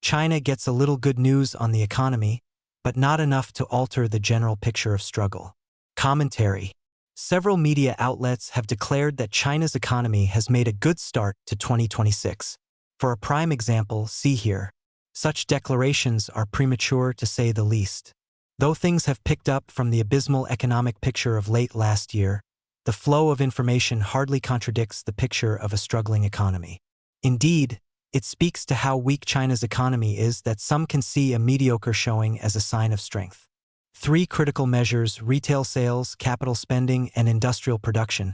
China gets a little good news on the economy, but not enough to alter the general picture of struggle. Commentary. Several media outlets have declared that China's economy has made a good start to 2026. For a prime example, see here. Such declarations are premature to say the least. Though things have picked up from the abysmal economic picture of late last year, the flow of information hardly contradicts the picture of a struggling economy. Indeed, it speaks to how weak China's economy is that some can see a mediocre showing as a sign of strength. Three critical measures, retail sales, capital spending, and industrial production,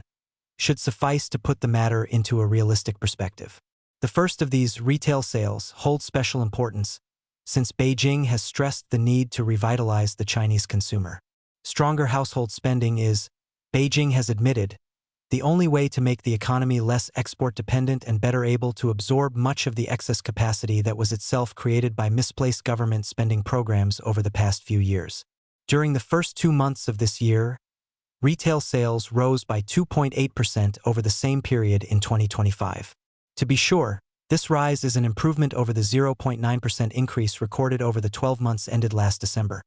should suffice to put the matter into a realistic perspective. The first of these, retail sales, holds special importance, since Beijing has stressed the need to revitalize the Chinese consumer. Stronger household spending is, Beijing has admitted, the only way to make the economy less export-dependent and better able to absorb much of the excess capacity that was itself created by misplaced government spending programs over the past few years. During the first 2 months of this year, retail sales rose by 2.8% over the same period in 2025. To be sure, this rise is an improvement over the 0.9% increase recorded over the 12 months ended last December.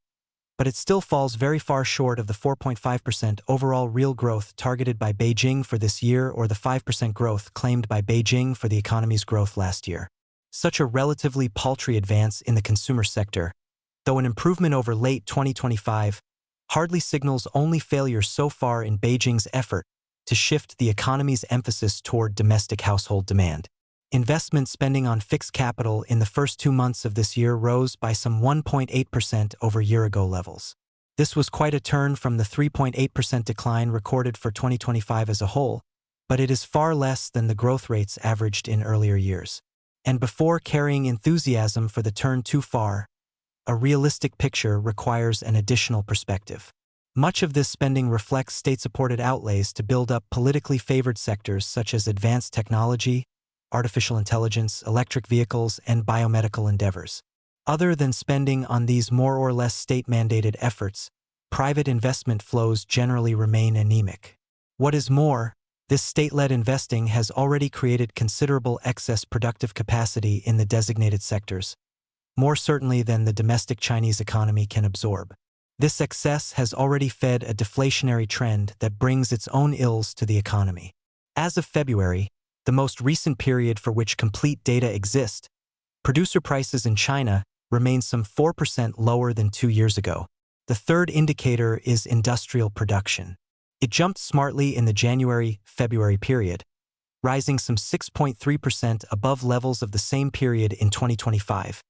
But it still falls very far short of the 4.5% overall real growth targeted by Beijing for this year or the 5% growth claimed by Beijing for the economy's growth last year. Such a relatively paltry advance in the consumer sector, though an improvement over late 2025, hardly signals only failure so far in Beijing's effort to shift the economy's emphasis toward domestic household demand. Investment spending on fixed capital in the first 2 months of this year rose by some 1.8% over year-ago levels. This was quite a turn from the 3.8% decline recorded for 2025 as a whole, but it is far less than the growth rates averaged in earlier years. And before carrying enthusiasm for the turn too far, a realistic picture requires an additional perspective. Much of this spending reflects state-supported outlays to build up politically favored sectors such as advanced technology, artificial intelligence, electric vehicles, and biomedical endeavors. Other than spending on these more or less state-mandated efforts, private investment flows generally remain anemic. What is more, this state-led investing has already created considerable excess productive capacity in the designated sectors, more certainly than the domestic Chinese economy can absorb. This excess has already fed a deflationary trend that brings its own ills to the economy. As of February, the most recent period for which complete data exist, producer prices in China remain some 4% lower than 2 years ago. The third indicator is industrial production. It jumped smartly in the January-February period, rising some 6.3% above levels of the same period in 2025,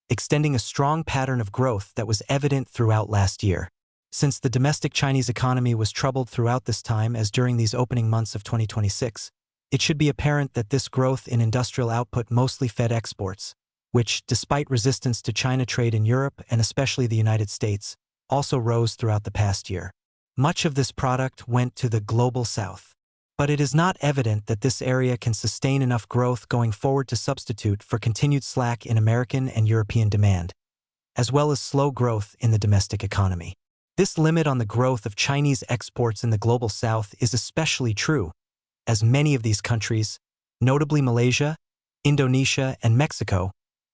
extending a strong pattern of growth that was evident throughout last year. Since the domestic Chinese economy was troubled throughout this time as during these opening months of 2026, it should be apparent that this growth in industrial output mostly fed exports, which, despite resistance to China trade in Europe and especially the United States, also rose throughout the past year. Much of this product went to the global south. But it is not evident that this area can sustain enough growth going forward to substitute for continued slack in American and European demand, as well as slow growth in the domestic economy. This limit on the growth of Chinese exports in the global south is especially true, as many of these countries, notably Malaysia, Indonesia, and Mexico,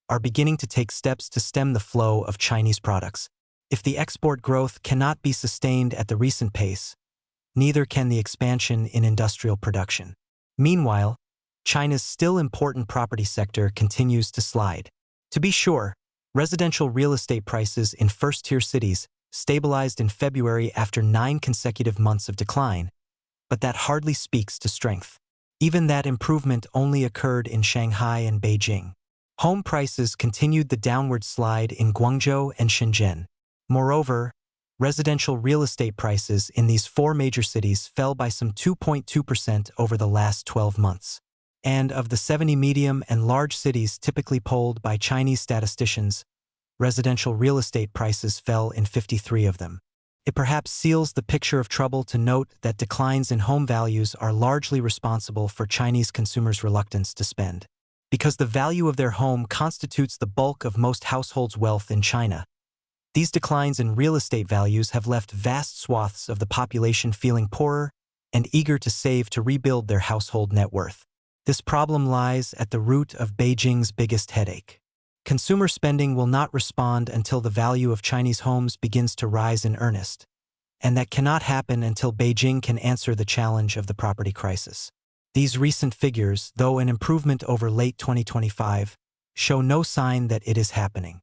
are beginning to take steps to stem the flow of Chinese products. If the export growth cannot be sustained at the recent pace, neither can the expansion in industrial production. Meanwhile, China's still important property sector continues to slide. To be sure, residential real estate prices in first-tier cities stabilized in February after 9 consecutive months of decline, but that hardly speaks to strength. Even that improvement only occurred in Shanghai and Beijing. Home prices continued the downward slide in Guangzhou and Shenzhen. Moreover, residential real estate prices in these 4 major cities fell by some 2.2% over the last 12 months. And of the 70 medium and large cities typically polled by Chinese statisticians, residential real estate prices fell in 53 of them. It perhaps seals the picture of trouble to note that declines in home values are largely responsible for Chinese consumers' reluctance to spend. Because the value of their home constitutes the bulk of most households' wealth in China, these declines in real estate values have left vast swaths of the population feeling poorer and eager to save to rebuild their household net worth. This problem lies at the root of Beijing's biggest headache. Consumer spending will not respond until the value of Chinese homes begins to rise in earnest, and that cannot happen until Beijing can answer the challenge of the property crisis. These recent figures, though an improvement over late 2025, show no sign that it is happening.